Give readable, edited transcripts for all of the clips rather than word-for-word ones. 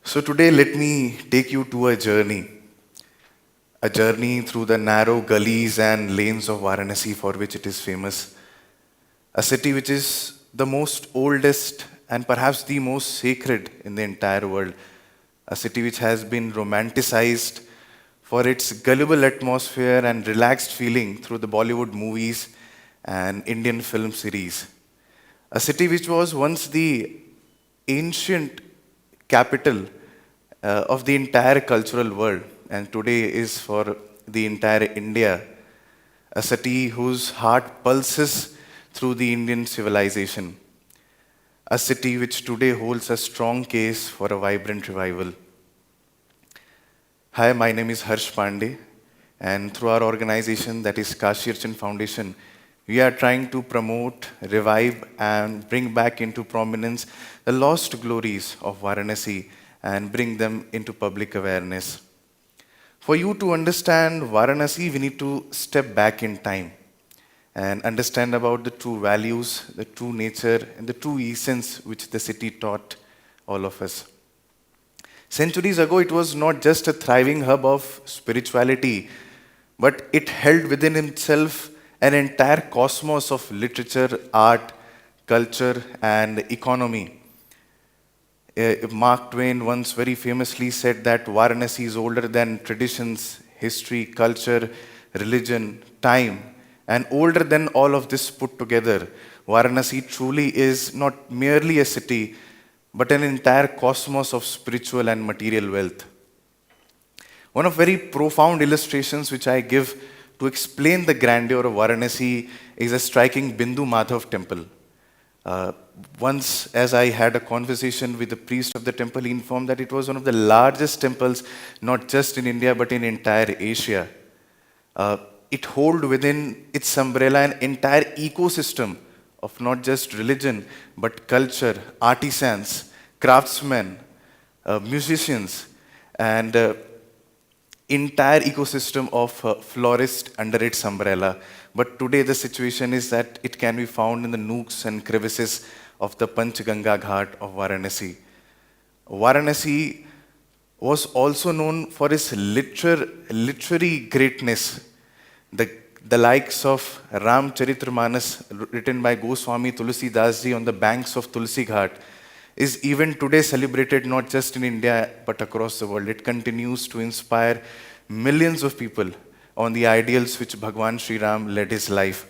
So today, let me take you to a journey through the narrow gullies and lanes of Varanasi for which it is famous, a city which is the most oldest and perhaps the most sacred in the entire world, a city which has been romanticized for its gullible atmosphere and relaxed feeling through the Bollywood movies and Indian film series, a city which was once the ancient capital of the entire cultural world, and today is for the entire India, a city whose heart pulses through the Indian civilization, a city which today holds a strong case for a vibrant revival. Hi, my name is Harsh Pandey, and through our organization, that is Kashi Archan Foundation, we are trying to promote, revive, and bring back into prominence the lost glories of Varanasi and bring them into public awareness. For you to understand Varanasi, we need to step back in time and understand about the true values, the true nature, and the true essence which the city taught all of us. Centuries ago, it was not just a thriving hub of spirituality, but it held within itself an entire cosmos of literature, art, culture, and economy. Mark Twain once very famously said that Varanasi is older than traditions, history, culture, religion, time, and older than all of this put together. Varanasi truly is not merely a city, but an entire cosmos of spiritual and material wealth. One of very profound illustrations which I give to explain the grandeur of Varanasi is a striking Bindu Madhav temple. Uh, Once, as I had a conversation with the priest of the temple, he informed that it was one of the largest temples, not just in India, but in entire Asia. Uh, it holds within its umbrella an entire ecosystem of not just religion, but culture, artisans, craftsmen, musicians, and entire ecosystem of florists under its umbrella. But today the situation is that it can be found in the nooks and crevices of the Panchganga Ghat of Varanasi. Varanasi was also known for its literary greatness. The, the likes of Ramcharitramanas, written by Goswami Tulsi Das ji on the banks of Tulsi Ghat, is even today celebrated not just in India but across the world. It continues to inspire millions of people on the ideals which Bhagwan Sri Ram led his life.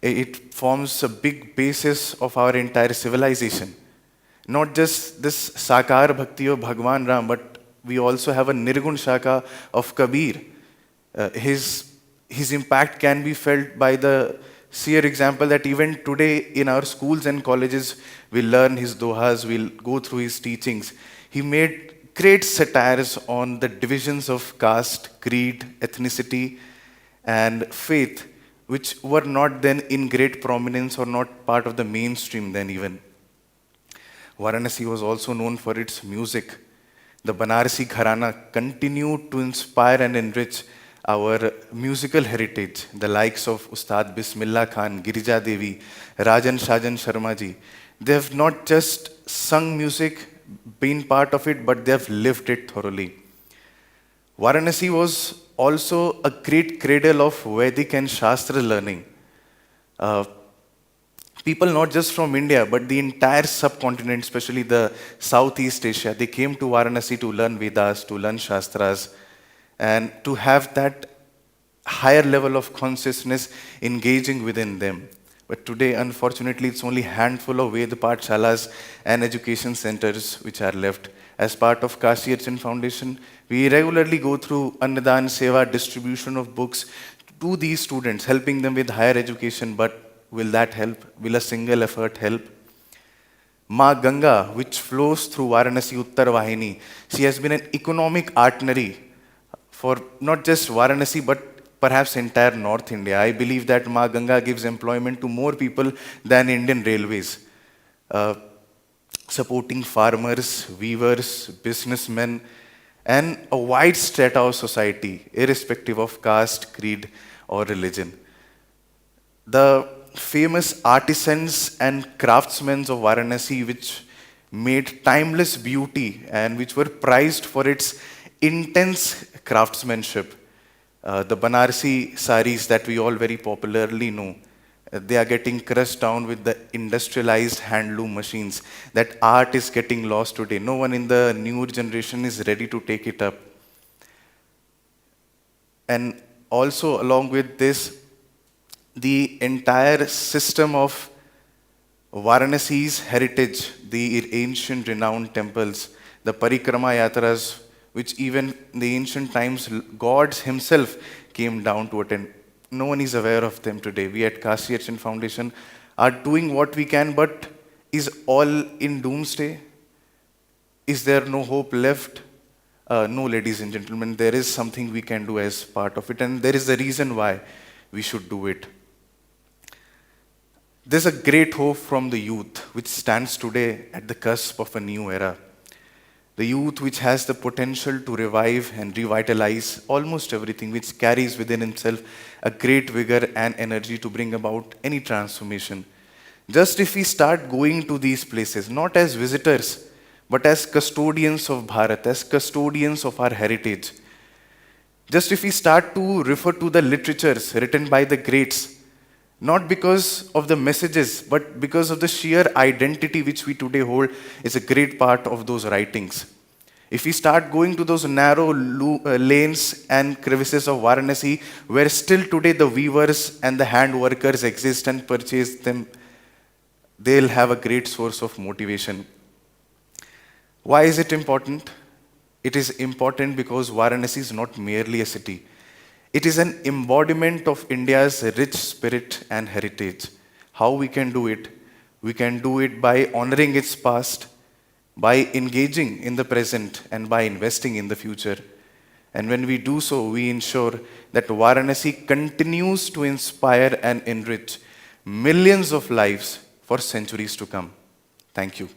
It forms a big basis of our entire civilization. Not just this Sakar Bhakti of Bhagwan Ram, but we also have a Nirgun Shaka of Kabir. His impact can be felt by the sheer example that even today in our schools and colleges, we learn his dohas, we'll go through his teachings. He made great satires on the divisions of caste, creed, ethnicity, and faith, which were not then in great prominence or not part of the mainstream then even. Varanasi was also known for its music. The Banarasi Gharana continued to inspire and enrich our musical heritage. The likes of Ustad Bismillah Khan, Girija Devi, Rajan Shajan Sharma ji. They have not just sung music, been part of it, but they have lived it thoroughly. Varanasi was also a great cradle of Vedic and Shastra learning. Uh, People not just from India, but the entire subcontinent, especially the Southeast Asia, they came to Varanasi to learn Vedas, to learn Shastras, and to have that higher level of consciousness engaging within them. But today, unfortunately, it's only a handful of Ved Pathshalas and education centers which are left. As part of Kashi Archan Foundation, we regularly go through Annadan Seva, distribution of books to these students, helping them with higher education. But will that help? Will a single effort help? Ma Ganga, which flows through Varanasi Uttar Vahini, she has been an economic artery for not just Varanasi but perhaps entire North India. I believe that Ma Ganga gives employment to more people than Indian Railways, uh, supporting farmers, weavers, businessmen, and a wide strata of society, irrespective of caste, creed, or religion. The famous artisans and craftsmen of Varanasi, which made timeless beauty and which were prized for its intense craftsmanship. The Banarsi saris that we all very popularly know, they are getting crushed down with the industrialized handloom machines. That art is getting lost today. No one in the newer generation is ready to take it up. And also, along with this, the entire system of Varanasi's heritage, the ancient renowned temples, the Parikrama Yatras, which even in the ancient times, gods himself came down to attend. No one is aware of them today. We at Kashi Archan Foundation are doing what we can, but is all in doomsday? Is there no hope left? No, ladies and gentlemen, there is something we can do as part of it, and there is a reason why we should do it. There's a great hope from the youth, which stands today at the cusp of a new era. The youth which has the potential to revive and revitalize almost everything, which carries within itself a great vigor and energy to bring about any transformation. Just if we start going to these places, not as visitors, but as custodians of Bharat, as custodians of our heritage. Just if we start to refer to the literatures written by the greats, not because of the messages, but because of the sheer identity which we today hold is a great part of those writings. If we start going to those narrow lanes and crevices of Varanasi, where still today the weavers and the hand workers exist and purchase them, they'll have a great source of motivation. Why is it important? It is important because Varanasi is not merely a city. It is an embodiment of India's rich spirit and heritage. How we can do it? We can do it by honoring its past, by engaging in the present, and by investing in the future. And when we do so, we ensure that Varanasi continues to inspire and enrich millions of lives for centuries to come. Thank you.